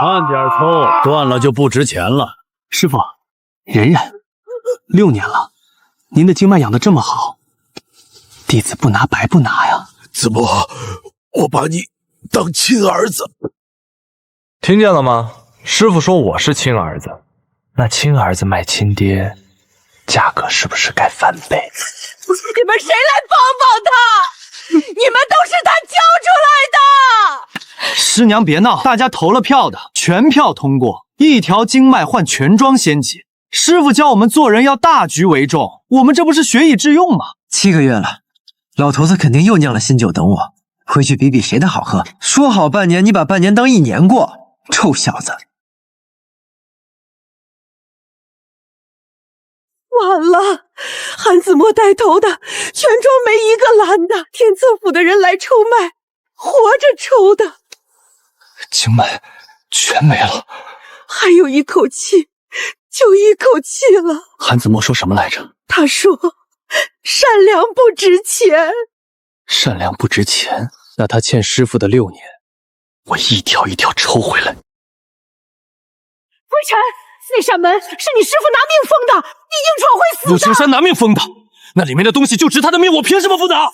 慢点抽，断了就不值钱了。师傅，忍忍，6年了，您的经脉养得这么好，弟子不拿白不拿呀。子墨，我把你当亲儿子。听见了吗？师傅说我是亲儿子，那亲儿子卖亲爹，价格是不是该翻倍？你们谁来帮帮他？你们都是他教出来的！师娘别闹，大家投了票的，全票通过，一条经脉换全庄仙籍。师傅教我们做人要大局为重，我们这不是学以致用吗？7个月了，老头子肯定又酿了新酒等我，回去比比谁的好喝。说好半年，你把半年当1年过，臭小子！完了，韩子墨带头的，全庄没一个拦的。天策府的人来抽脉，活着抽的，经脉全没了，还有一口气，就一口气了。韩子墨说什么来着？他说善良不值钱。善良不值钱，那他欠师傅的6年，我一条一条抽回来。微臣，那扇门是你师傅拿命封的，你硬闯会死的。陆青山拿命封的，那里面的东西就值他的命，我凭什么不拿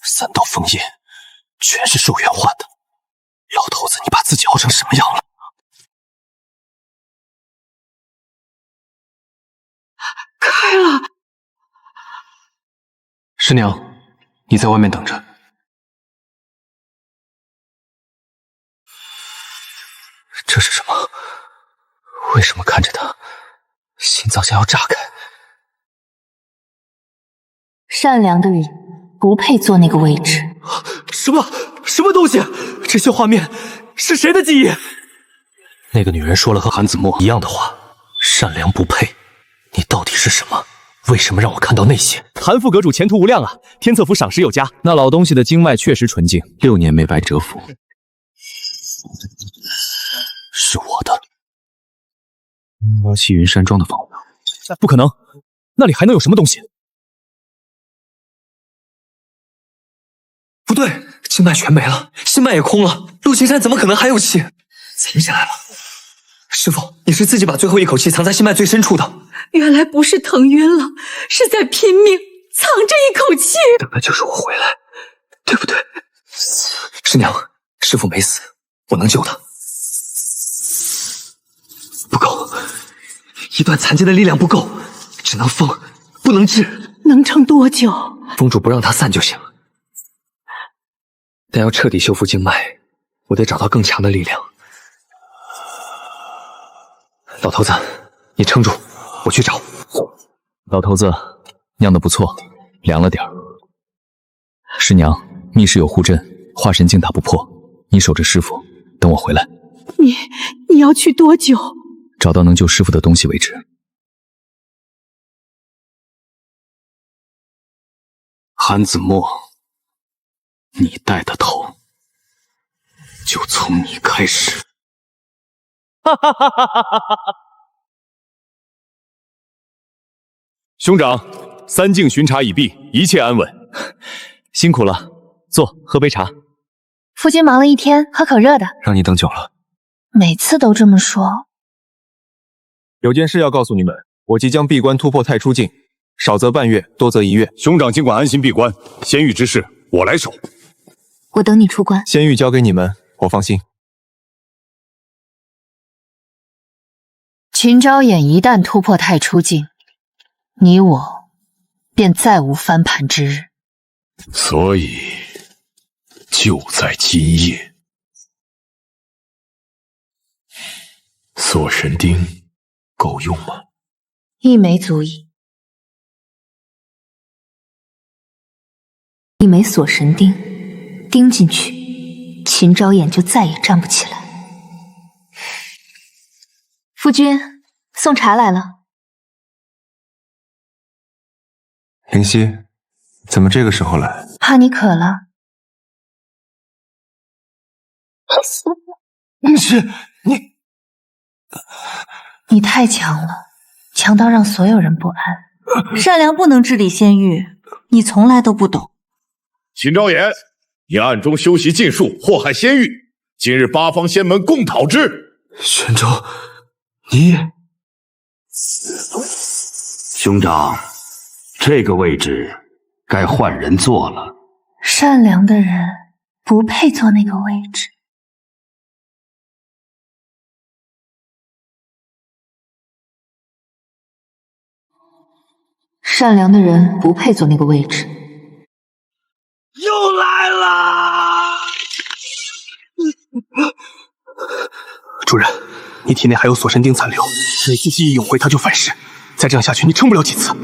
？3道封印全是寿元换的，老头子，你把自己熬成什么样了？开了。师娘，你在外面等着。这是什么？为什么看着他，心脏像要炸开？善良的人不配坐那个位置。什么东西？这些画面是谁的记忆？那个女人说了和韩子墨一样的话，善良不配。你到底是什么？为什么让我看到那些？韩副阁主前途无量啊，天策府赏识有加。那老东西的经脉确实纯净，6年没白蛰伏，是我的。西云山庄的房屋，不可能，那里还能有什么东西？不对，经脉全没了，心脉也空了，陆青山怎么可能还有气？藏起来了。师傅，你是自己把最后一口气藏在心脉最深处的。原来不是疼晕了，是在拼命藏着一口气。等的就是我回来，对不对？师娘，师傅没死，我能救他。不够，一段残疾的力量不够，只能封，不能治。能撑多久？封住不让它散就行。但要彻底修复经脉，我得找到更强的力量。老头子，你撑住，我去找。老头子，酿得不错，凉了点儿。师娘，密室有护阵，化神境打不破，你守着师傅，等我回来。你要去多久？找到能救师傅的东西为止。韩子墨，你带的头，就从你开始。哈哈哈哈哈哈！兄长，3境巡查已毕，一切安稳。辛苦了，坐，喝杯茶。夫君忙了一天，喝口热的。让你等久了。每次都这么说。有件事要告诉你们，我即将闭关突破太初境，少则半月，多则1月。兄长尽管安心闭关，仙域之事我来守。我等你出关。仙域交给你们，我放心。秦昭衍一旦突破太初境，你我便再无翻盘之日。所以，就在今夜，锁神钉够用吗？一枚足矣。一枚锁神钉钉进去，秦昭衍就再也站不起来。夫君，送茶来了。灵犀，怎么这个时候来？怕你渴了。你太强了，强到让所有人不安。善良不能治理仙域，你从来都不懂。秦昭衍，你暗中修习禁术，祸害仙域，今日8方仙门共讨之。玄州，你兄长，这个位置该换人坐了。善良的人不配坐那个位置。善良的人不配坐那个位置。又来啦！主人，你体内还有锁神钉残留，每次记忆涌回，它就反噬。再这样下去，你撑不了几次。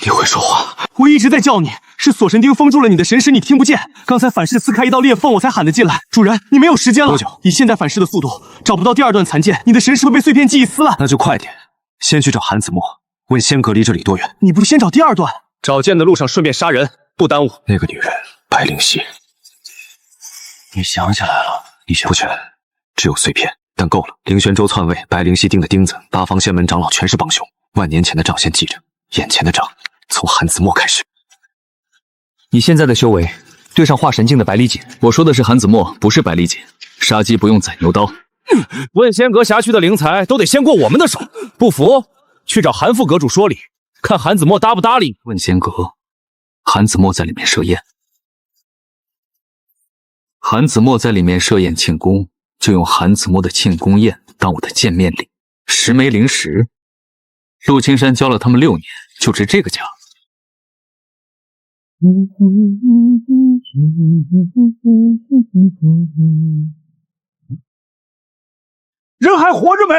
你会说话，我一直在叫你，是锁神钉封住了你的神识，你听不见。刚才反噬撕开一道裂缝，我才喊得进来。主人，你没有时间了。多久？以现在反噬的速度，找不到第二段残剑，你的神识会被碎片记忆撕烂。那就快点，先去找韩子墨，问仙阁离这里多远。你不是先找第二段？找剑的路上顺便杀人，不耽误。那个女人白灵溪，你想起来了？李玄不全，只有碎片，但够了。灵玄州篡位，白灵溪钉的钉子，八方仙门长老全是帮凶。万年前的账先记着，眼前的账从韩子墨开始。你现在的修为对上化神境的白丽锦，我说的是韩子墨，不是白丽锦。杀鸡不用宰牛刀。问仙阁辖区的灵材都得先过我们的手，不服去找韩副阁主说理，看韩子墨搭不搭理。问仙阁，韩子墨在里面设宴，韩子墨在里面设宴庆功，就用韩子墨的庆功宴当我的见面礼。10枚灵石，陆青山教了他们6年，就值这个价。人还活着没？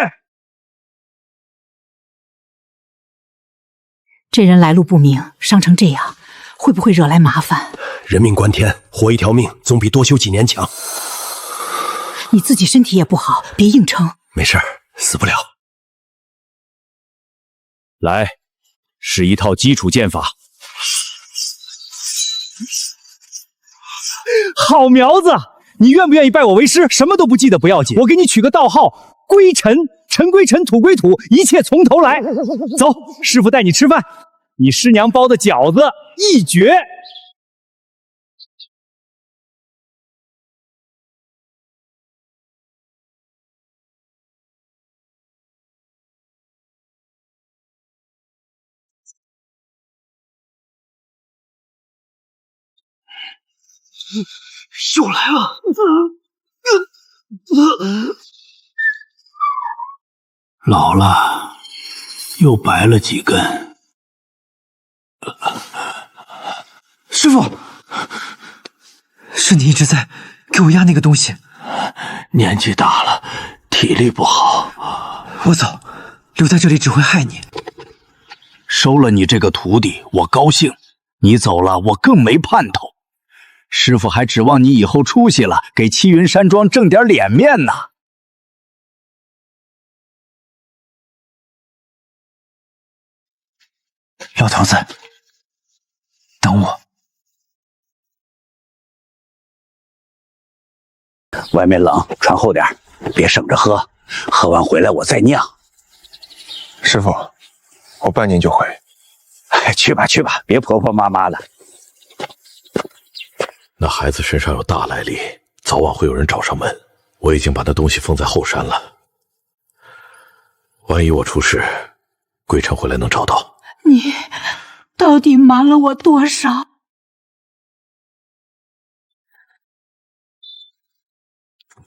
这人来路不明，伤成这样，会不会惹来麻烦？人命关天，活一条命总比多修几年强。你自己身体也不好，别硬撑。没事儿，死不了。来，是一套基础剑法。好苗子，你愿不愿意拜我为师？什么都不记得不要紧，我给你取个道号归尘，尘归尘，土归土，一切从头来。走，师傅带你吃饭，你师娘包的饺子一绝。又来了！老了，又白了几根。师傅，是你一直在给我压那个东西。年纪大了，体力不好。我走，留在这里只会害你。收了你这个徒弟，我高兴；你走了，我更没盼头。师傅还指望你以后出息了，给七云山庄挣点脸面呢。老头子，等我。外面冷，穿厚点，别省着喝，喝完回来我再酿。师傅，我半年就回。去吧去吧，别婆婆妈妈的。那孩子身上有大来历，早晚会有人找上门。我已经把那东西封在后山了，万一我出事，归尘回来能找到。你到底瞒了我多少？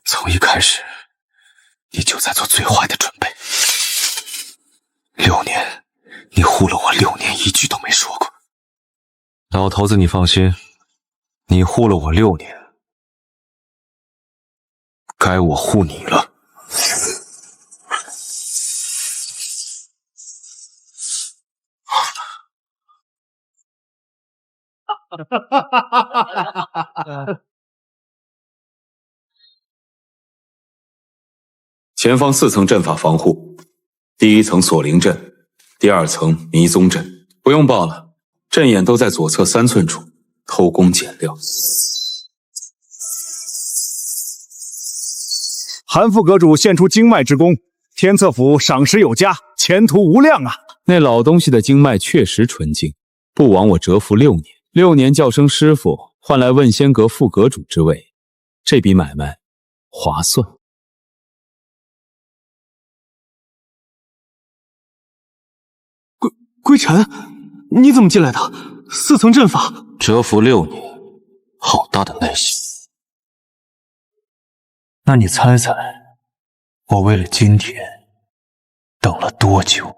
从一开始，你就在做最坏的准备。6年，你护了我6年，一句都没说过。老头子，你放心，你护了我6年，该我护你了。前方4层阵法防护，第1层锁灵阵，第2层迷踪阵。不用报了，阵眼都在左侧3寸处，偷工减料。韩副阁主献出经脉之功，天策府赏识有加，前途无量啊！那老东西的经脉确实纯净，不枉我蛰伏6年。6年叫声师傅，换来问仙阁副阁主之位，这笔买卖划算。归尘，你怎么进来的？4层阵法，蛰伏6年，好大的耐心。那你猜猜，我为了今天等了多久？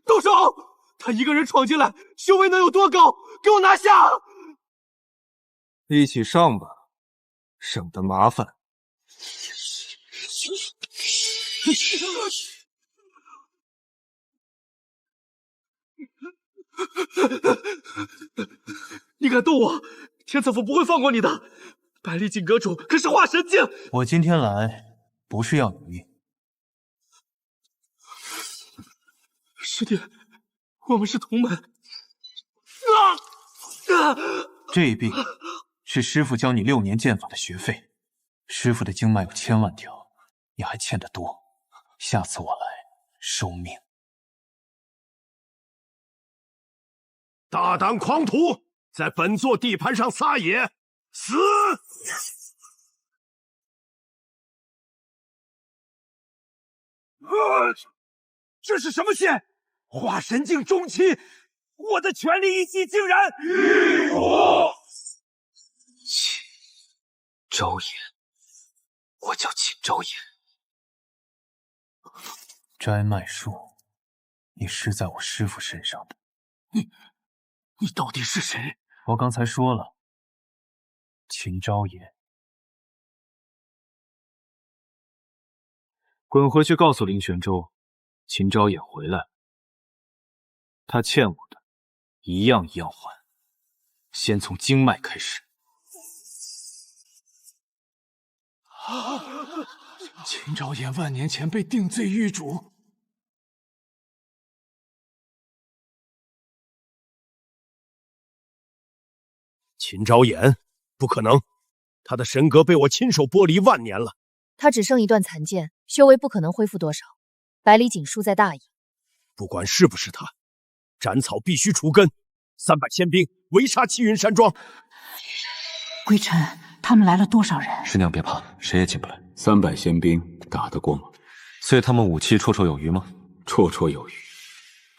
动手！他一个人闯进来，修为能有多高？给我拿下！一起上吧，省得麻烦。你敢动我，天策府不会放过你的。百里锦阁主可是化神境。我今天来不是要你命。师弟，我们是同门。这一病是师傅教你6年剑法的学费，师傅的经脉有1000万条，你还欠得多。下次我来收命。大胆狂徒，在本座地盘上撒野，死！这是什么线？化神境中期，我的全力一击竟然欲火！秦昭言，我叫秦昭言。摘脉术，你施在我师傅身上的。你到底是谁？我刚才说了，秦昭言。滚回去告诉林玄州，秦昭言回来了。他欠我的，一样一样还。先从经脉开始。秦昭言万年前被定罪狱主。秦昭言，不可能，他的神格被我亲手剥离万年了。他只剩一段残剑，修为不可能恢复多少。百里锦输在大意。不管是不是他，斩草必须除根。300仙兵围杀七云山庄。归尘，他们来了多少人？师娘别怕，谁也进不来。300仙兵打得过吗？所以他们武器绰绰有余吗？绰绰有余，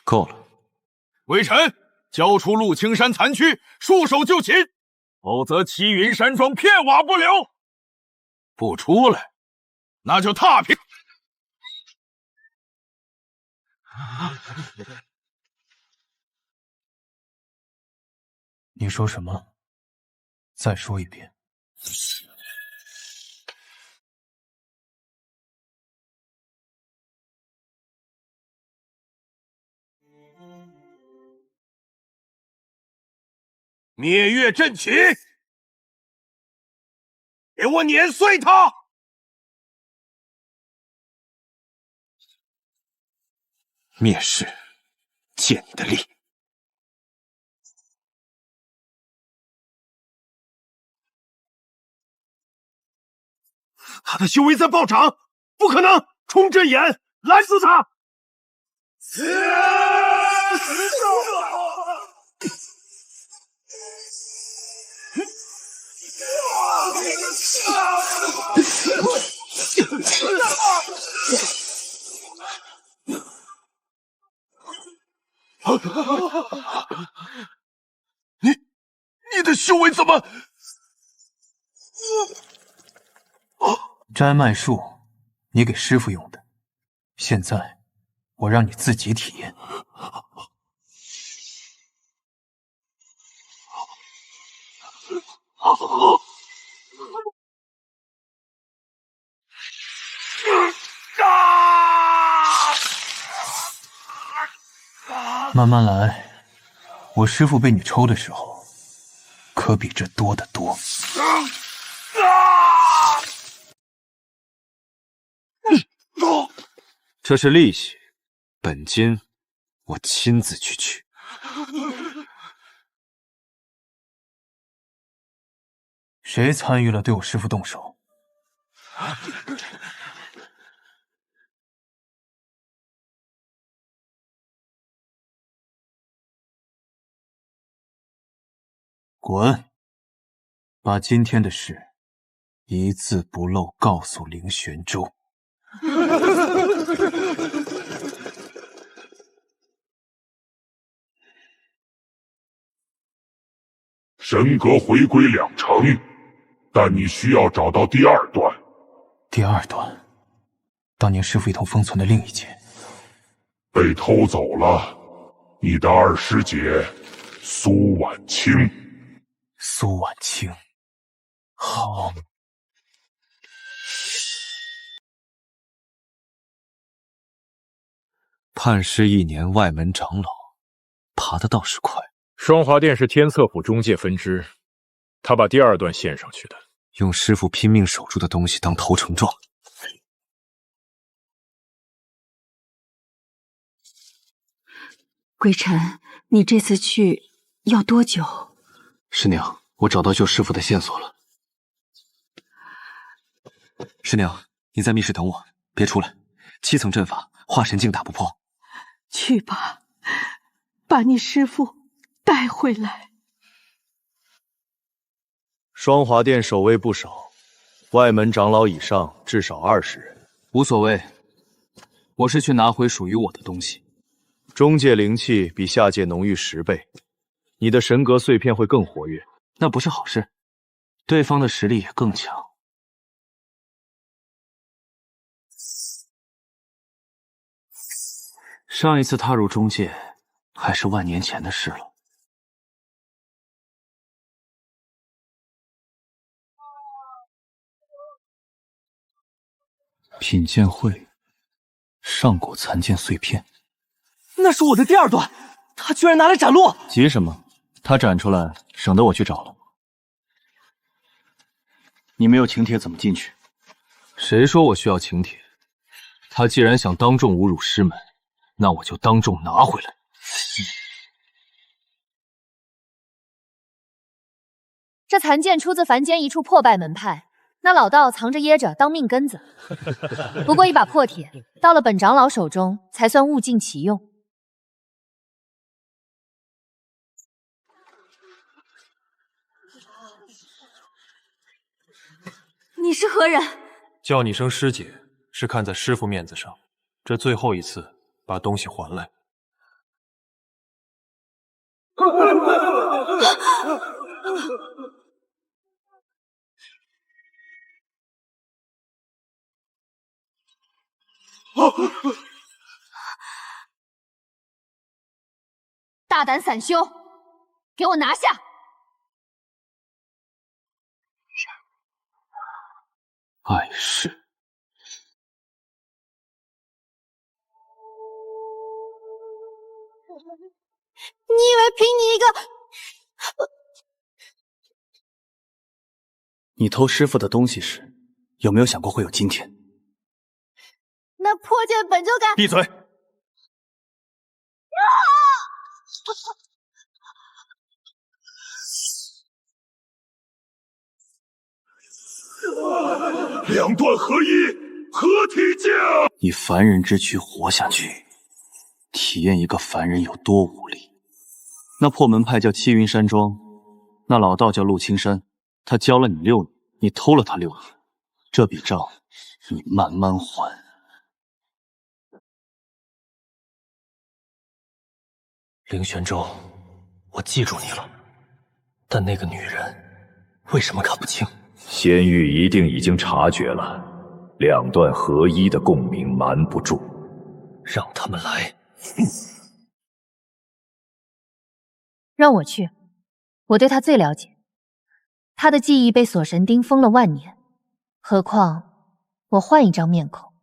够了。微臣交出陆青山残躯，束手就擒，否则七云山庄片瓦不留。不出来，那就踏平。你说什么？再说一遍。灭月阵起，给我碾碎他！灭世，借你的力。他的修为在暴涨，不可能！冲阵眼，拦死他！你的修为怎么？摘脉术，你给师傅用的，现在我让你自己体验。慢慢来，我师傅被你抽的时候，可比这多得多。这是利息，本金我亲自去取。谁参与了对我师傅动手？滚！把今天的事一字不漏告诉凌玄州。神格回归2成，但你需要找到第2段。第2段，当年师父一同封存的另一件，被偷走了。你的2师姐苏婉清。苏婉清，好。判师1年，外门长老，爬得倒是快。双华殿是天策府中介分支，他把第2段献上去的。用师父拼命守住的东西当投诚状。归尘，你这次去要多久？师娘，我找到救师父的线索了。师娘，你在密室等我，别出来。7层阵法，化神境打不破。去吧，把你师父带回来。双华殿守卫不少，外门长老以上至少20人。无所谓，我是去拿回属于我的东西。中界灵气比下界浓郁10倍，你的神格碎片会更活跃。那不是好事，对方的实力也更强。上一次踏入中界，还是万年前的事了。品剑会，上古残剑碎片。那是我的第2段，他居然拿来斩落！急什么？他斩出来，省得我去找了。你没有请帖怎么进去？谁说我需要请帖？他既然想当众侮辱师门，那我就当众拿回来。这残剑出自凡间一处破败门派，那老道藏着掖着当命根子。不过一把破铁，到了本长老手中，才算物尽其用。你是何人？叫你声师姐，是看在师父面子上，这最后一次把东西还来。大胆散修，给我拿下！碍事。你以为凭你一个……你偷师父的东西时，有没有想过会有今天？那破剑本就该……闭嘴！两段合一，合体剑！以凡人之躯活下去，体验一个凡人有多无力。那破门派叫七云山庄，那老道叫陆青山，他教了你6年，你偷了他6年，这笔账你慢慢还。凌玄舟，我记住你了，但那个女人为什么看不清？仙域一定已经察觉了，两段合一的共鸣瞒不住，让他们来。让我去，我对他最了解。他的记忆被锁神钉封了万年，何况我换一张面孔。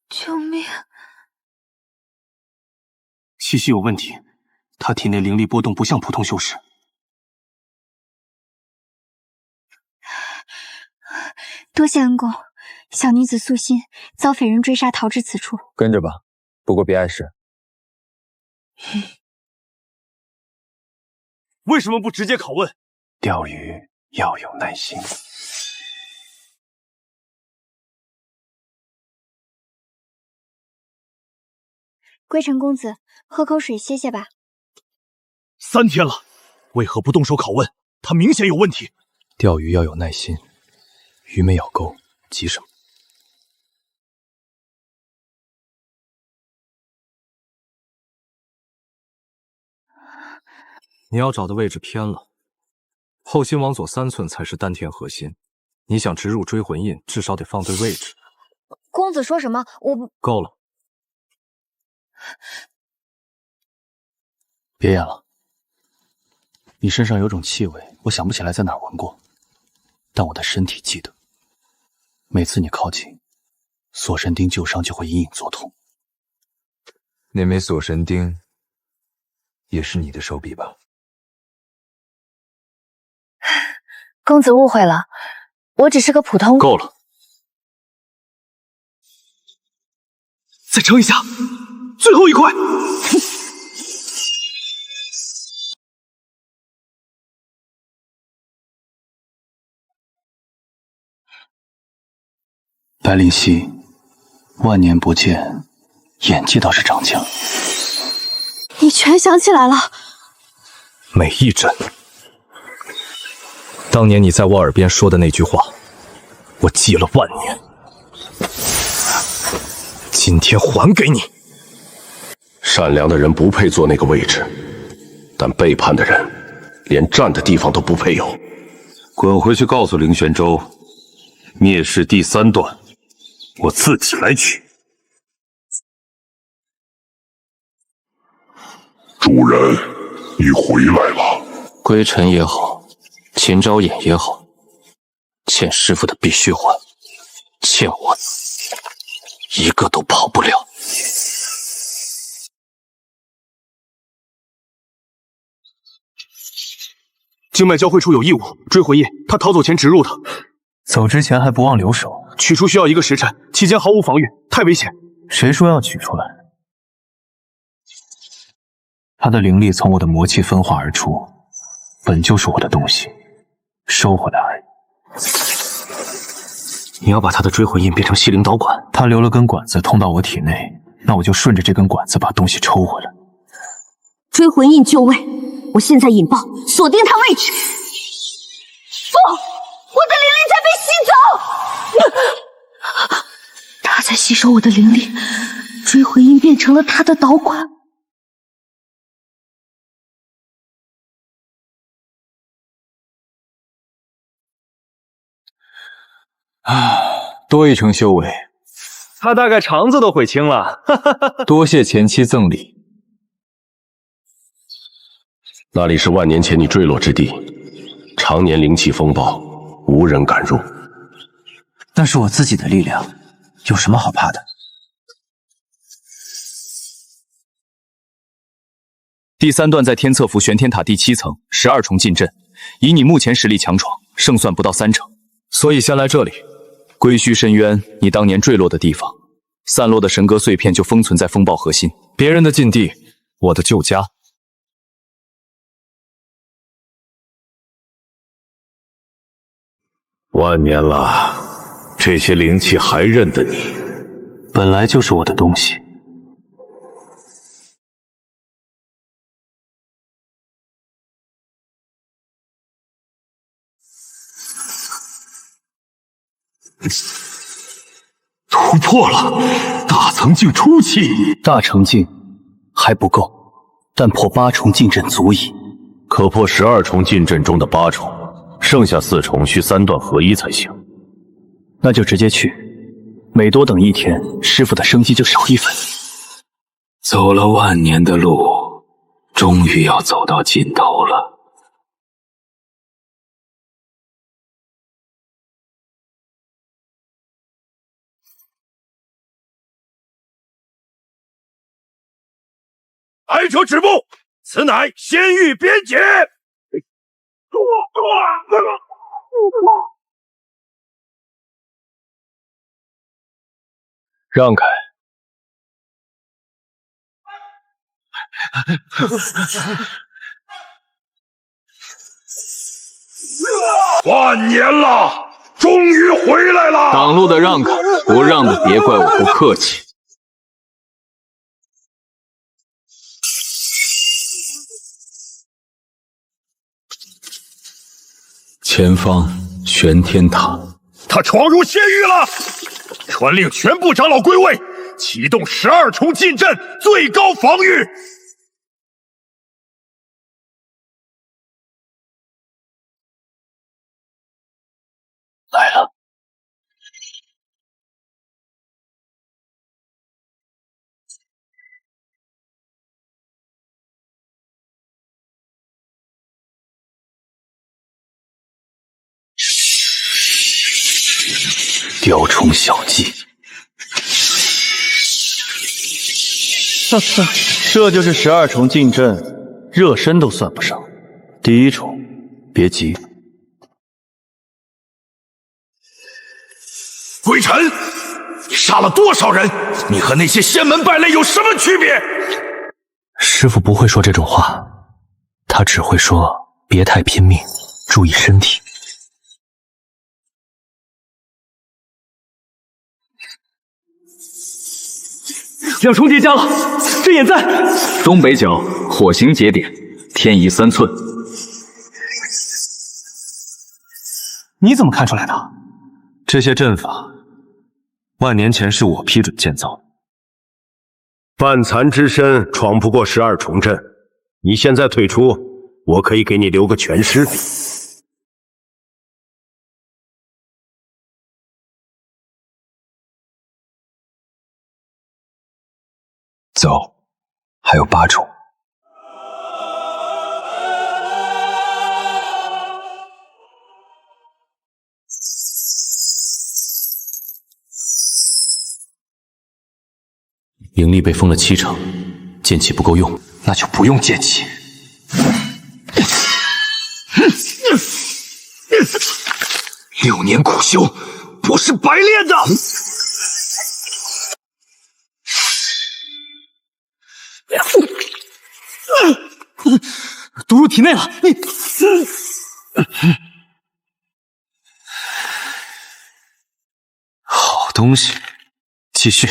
救命！气息有问题，他体内灵力波动不像普通修士。多谢恩公，小女子素心遭匪人追杀，逃至此处。跟着吧，不过别碍事。为什么不直接拷问？钓鱼要有耐心。归尘公子，喝口水歇歇吧。3天了，为何不动手拷问？他明显有问题。钓鱼要有耐心，鱼没咬钩，急什么？你要找的位置偏了，后心往左3寸才是丹田核心。你想植入追魂印，至少得放对位置。公子说什么？我不够了，别演了。你身上有种气味，我想不起来在哪儿闻过，但我的身体记得。每次你靠近，锁神钉旧伤就会隐隐作痛。那枚锁神钉也是你的手笔吧？公子误会了，我只是个普通。够了，再撑一下，最后一块。白灵溪，万年不见，演技倒是长进了。你全想起来了？每一帧，当年你在我耳边说的那句话，我记了万年。今天还给你。善良的人不配坐那个位置，但背叛的人连站的地方都不配有。滚回去告诉凌玄舟，灭世第3段，我自己来取。主人，你回来了。归尘也好，秦昭衍也好，欠师傅的必须还，欠我的一个都跑不了。经脉交汇处有异物，追魂印，他逃走前植入的。走之前还不忘留手，取出需要1个时辰，期间毫无防御，太危险。谁说要取出来？他的灵力从我的魔气分化而出，本就是我的东西，收回来。你要把他的追魂印变成西灵导管？他留了根管子通到我体内，那我就顺着这根管子把东西抽回来。追魂印就位，我现在引爆，锁定他位置。不，我的灵力在被吸走。他在吸收我的灵力，追魂印变成了他的导管。多一成修为，他大概肠子都悔青了。多谢前妻赠礼。那里是万年前你坠落之地，常年灵气风暴，无人敢入。那是我自己的力量，有什么好怕的？第3段在天策府玄天塔第7层12重禁阵，以你目前实力强闯，胜算不到3成，所以先来这里。归墟深渊，你当年坠落的地方，散落的神格碎片就封存在风暴核心。别人的禁地，我的旧家。万年了，这些灵气还认得你？本来就是我的东西。突破了大层境初期，大成境还不够，但破8重禁阵足矣。可破12重禁阵中的8重，剩下4重需3段合一才行。那就直接去，每多等1天，师傅的生机就少1分。走了万年的路，终于要走到尽头了。哀求止步！此乃仙域边界。让开！万年了，终于回来了！挡路的让开，不让的别怪我不客气。前方玄天塔，他闯入仙域了！传令全部长老归位，启动12重禁阵，最高防御。来了。雕虫小技，这就是12重进阵，热身都算不上。第1重，别急。归尘，你杀了多少人？你和那些仙门败类有什么区别？师父不会说这种话，他只会说别太拼命，注意身体。2重叠加了，阵眼在。东北角火星节点，天移3寸。你怎么看出来的？这些阵法，万年前是我批准建造的。半残之身闯不过12重阵，你现在退出，我可以给你留个全尸。走，还有8重。灵力被封了7成，剑气不够用，那就不用剑气。6年苦修，不是白练的。毒入体内了，你好东西，继续。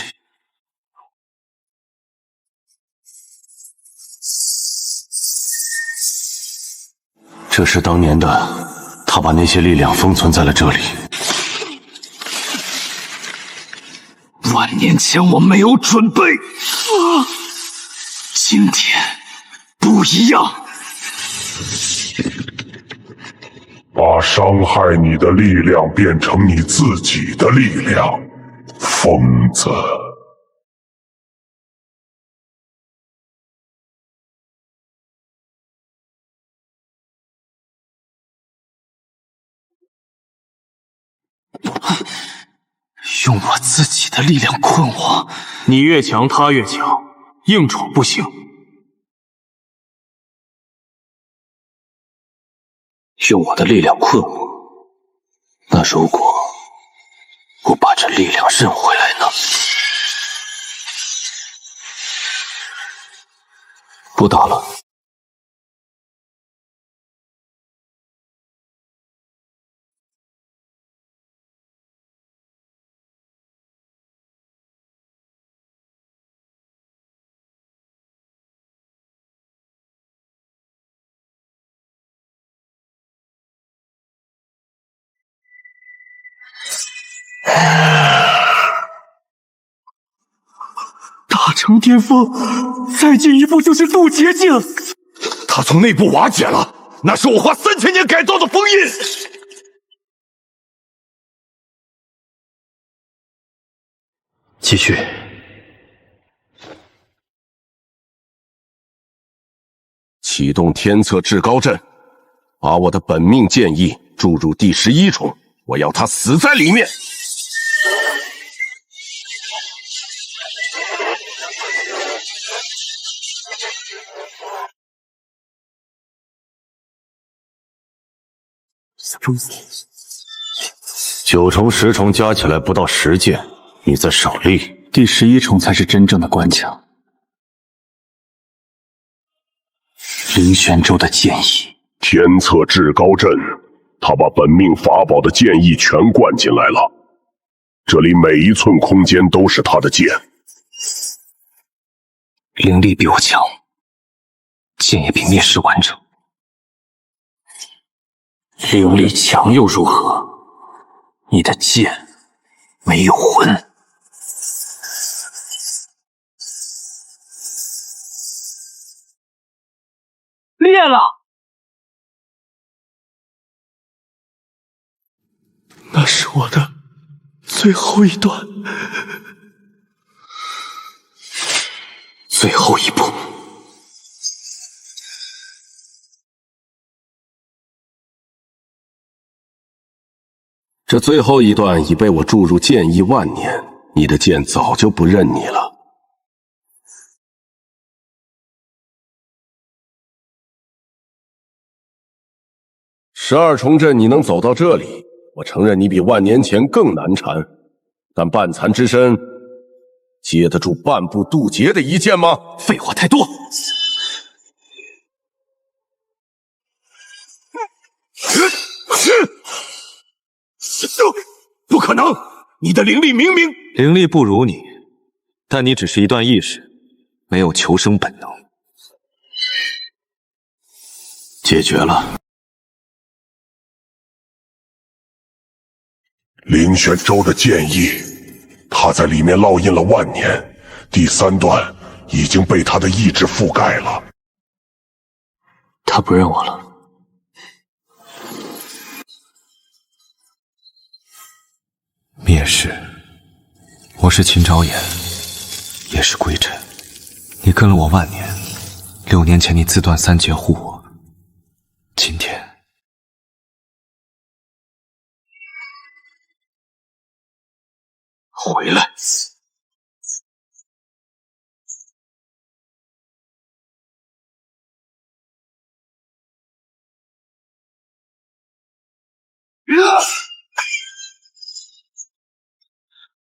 这是当年的，他把那些力量封存在了这里。万年前我没有准备，今天不一样。把伤害你的力量变成你自己的力量，疯子！用我自己的力量困我，你越强，他越强，硬闯不行。用我的力量困我，那如果我把这力量认回来呢？不打了。大成巅峰，再进一步就是渡劫境。他从内部瓦解了，那是我花3000年改造的封印。继续。启动天策至高阵，把我的本命剑意注入第11重，我要他死在里面。9重、10重加起来不到10剑，你在少力。第11重才是真正的关卡。灵玄州的剑意，天策至高阵，他把本命法宝的剑意全灌进来了，这里每一寸空间都是他的剑。灵力比我强，剑也比灭世完整。灵力强又如何？你的剑没有魂。裂了！那是我的最后一段，最后一步。这最后一段已被我注入剑意万年，你的剑早就不认你了。12重阵你能走到这里，我承认你比万年前更难缠，但半残之身接得住半步渡劫的一剑吗？废话太多。不可能！你的灵力明明……灵力不如你，但你只是一段意识，没有求生本能。解决了。林玄州的剑意，他在里面烙印了万年，第3段已经被他的意志覆盖了。他不认我了。灭世，我是秦昭言，也是归尘。你跟了我万年，6年前你自断3节护我，今天回来！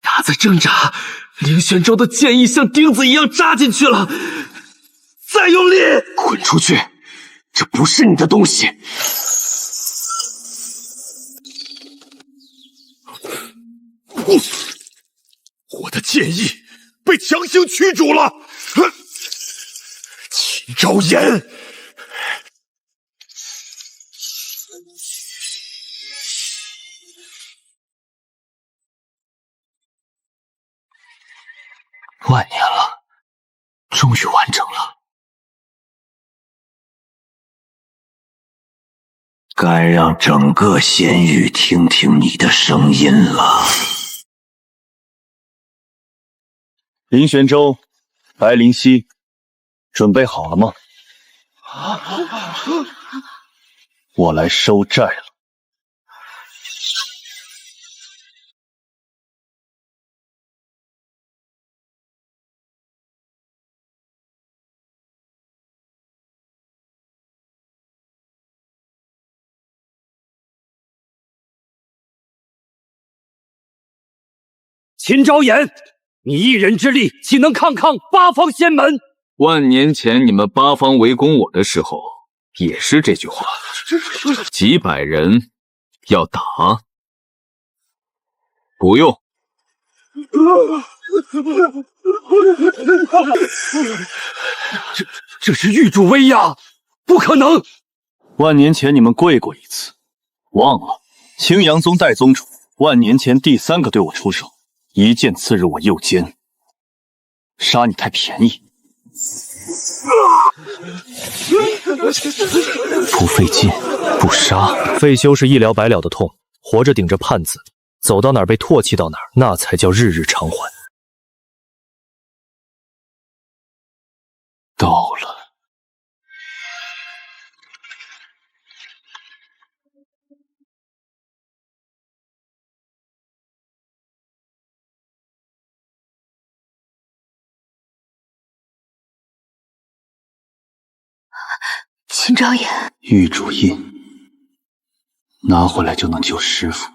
他在挣扎，凌玄州的剑意像钉子一样扎进去了，再用力！滚出去！这不是你的东西！我的剑意被强行驱逐了！秦昭言！万年了，终于完整了。该让整个仙域听听你的声音了。林玄州、白灵溪，准备好了吗？我来收债了。秦昭言，你一人之力岂能抗8方仙门？万年前你们8方围攻我的时候，也是这句话。几百人要打，不用。这是玉主威压，不可能！万年前你们跪过一次，忘了？青阳宗代宗主，万年前第3个对我出手，一剑刺入我右肩，杀你太便宜。不费劲，不杀，废修是一了百了的痛，活着顶着叛字，走到哪儿被唾弃到哪儿，那才叫日日偿还。到了。秦昭言，玉主印，拿回来就能救师父。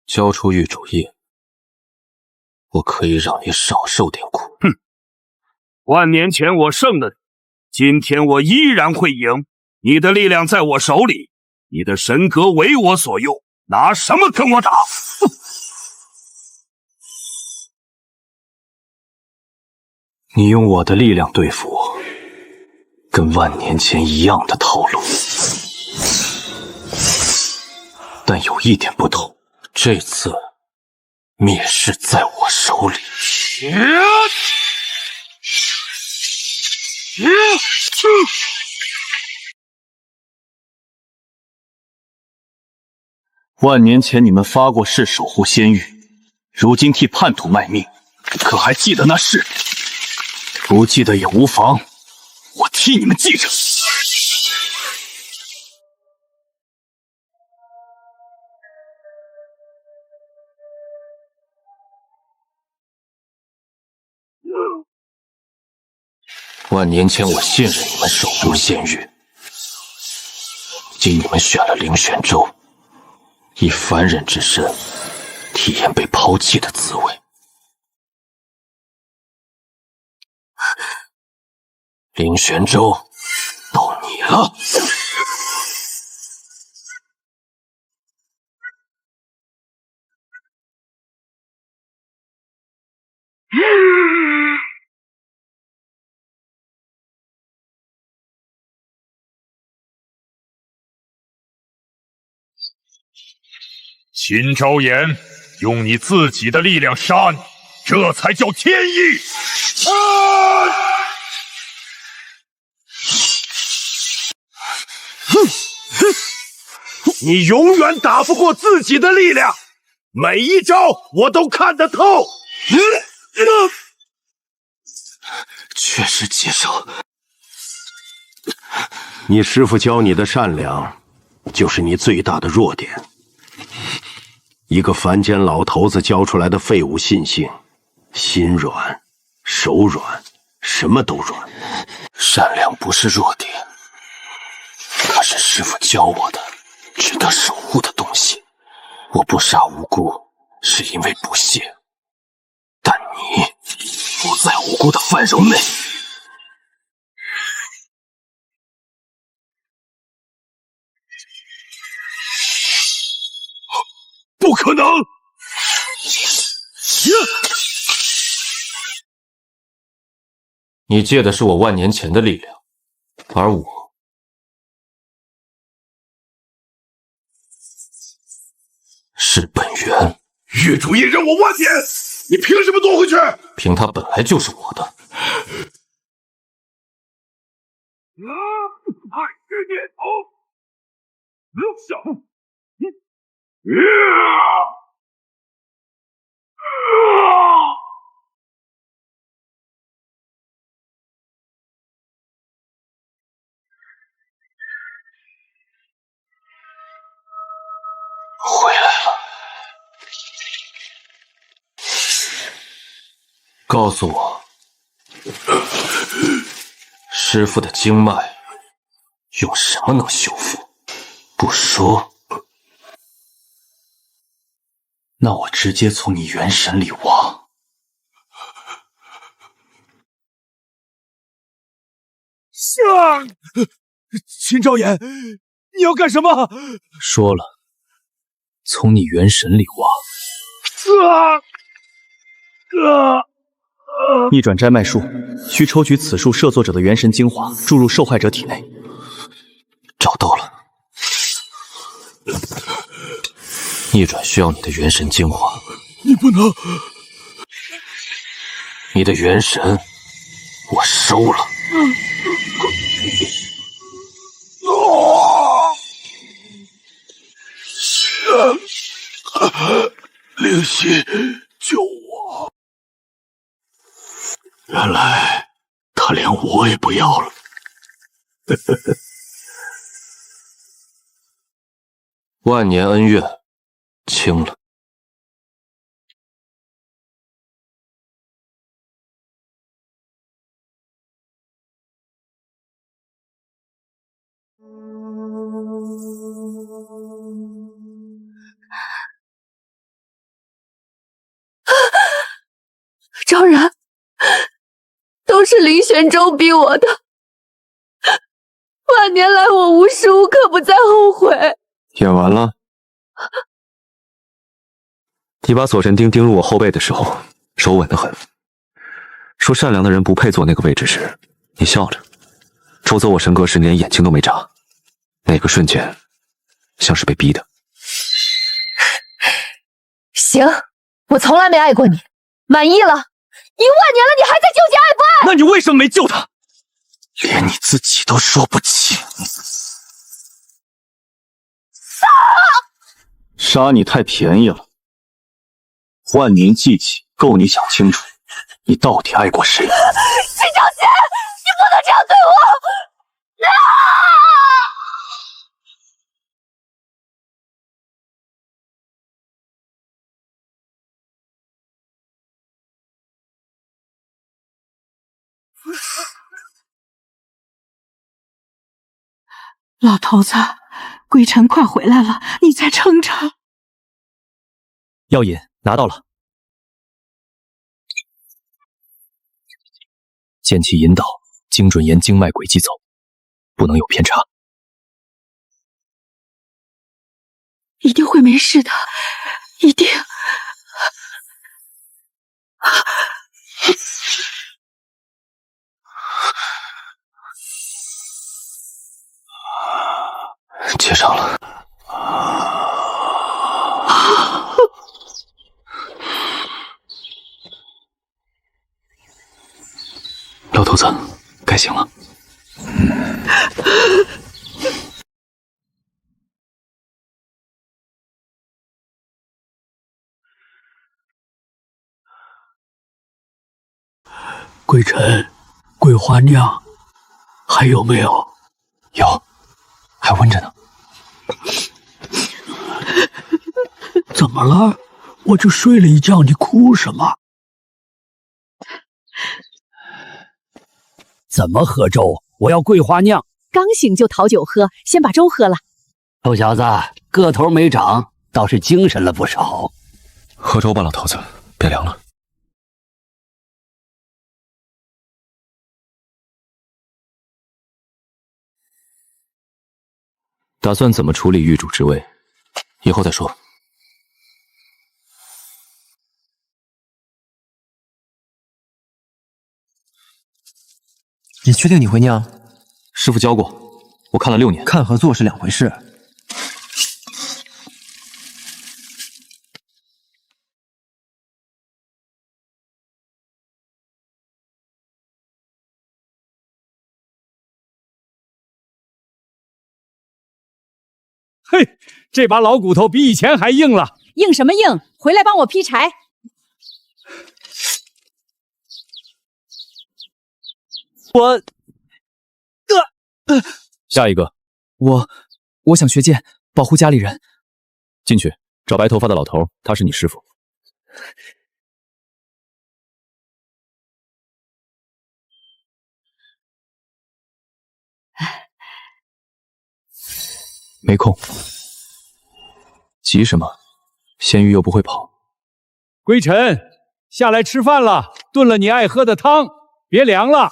交出玉主印，我可以让你少受点苦。哼，万年前我胜了你，今天我依然会赢。你的力量在我手里，你的神格为我所用，拿什么跟我打？你用我的力量对付我，跟万年前一样的套路，但有一点不同，这次灭世在我手里。万年前你们发过誓守护仙域，如今替叛徒卖命，可还记得那事？不记得也无妨，我替你们记着。万年前我信任你们守护仙域，今你们选了凌玄州，以凡人之身体验被抛弃的滋味。凌玄州，到你了。秦昭言，用你自己的力量杀你，这才叫天意！你永远打不过自己的力量，每一招我都看得透。确实棘手。你师父教你的善良，就是你最大的弱点。一个凡间老头子教出来的废物信性，心软、手软，什么都软。善良不是弱点，它是师父教我的值得守护的东西。我不杀无辜，是因为不屑，但你不在无辜的范畴内。不可能！你借的是我万年前的力量，而我是本源。月主也让我万年，你凭什么夺回去？凭它本来就是我的。爱之念头，想。回来了，告诉我，师父的经脉用什么能修复？不说，那我直接从你元神里挖。秦昭言，你要干什么？说了，从你元神里挖。逆转摘脉术，需抽取此术摄作者的元神精华，注入受害者体内。找到了。逆转需要你的元神精华，你不能。你的元神，我收了。灵犀，救我！原来他连我也不要了。万年恩怨清了。昭然，都是凌玄州逼我的。万年来，我无时无刻不在后悔。演完了。你把锁神钉钉入我后背的时候，手稳得很。说善良的人不配坐那个位置时，你笑着。抽走我神格时，你连眼睛都没眨。那个瞬间，像是被逼的。行，我从来没爱过你，满意了。1万年了，你还在纠结爱不爱？那你为什么没救他？连你自己都说不清。杀你太便宜了。万年记起，够你想清楚，你到底爱过谁？秦小姐，你不能这样对我！老头子，归尘快回来了，你再撑撑。药引拿到了，剑气引导，精准沿经脉轨迹走，不能有偏差。一定会没事的，一定。接上了。老头子，该醒了。归尘，桂花酿，还有没有？有，还温着呢。怎么了？我只睡了一觉，你哭什么？怎么喝粥？我要桂花酿。刚醒就讨酒喝，先把粥喝了。臭小子，个头没长，倒是精神了不少。喝粥吧，老头子，别凉了。打算怎么处理狱主之位？以后再说。你确定你会酿？师傅教过，我看了6年。看和做是两回事。嘿，这把老骨头比以前还硬了。硬什么硬？回来帮我劈柴。下一个，我想学剑，保护家里人。进去找白头发的老头，他是你师傅。没空。急什么？仙玉又不会跑。归尘，下来吃饭了，炖了你爱喝的汤，别凉了。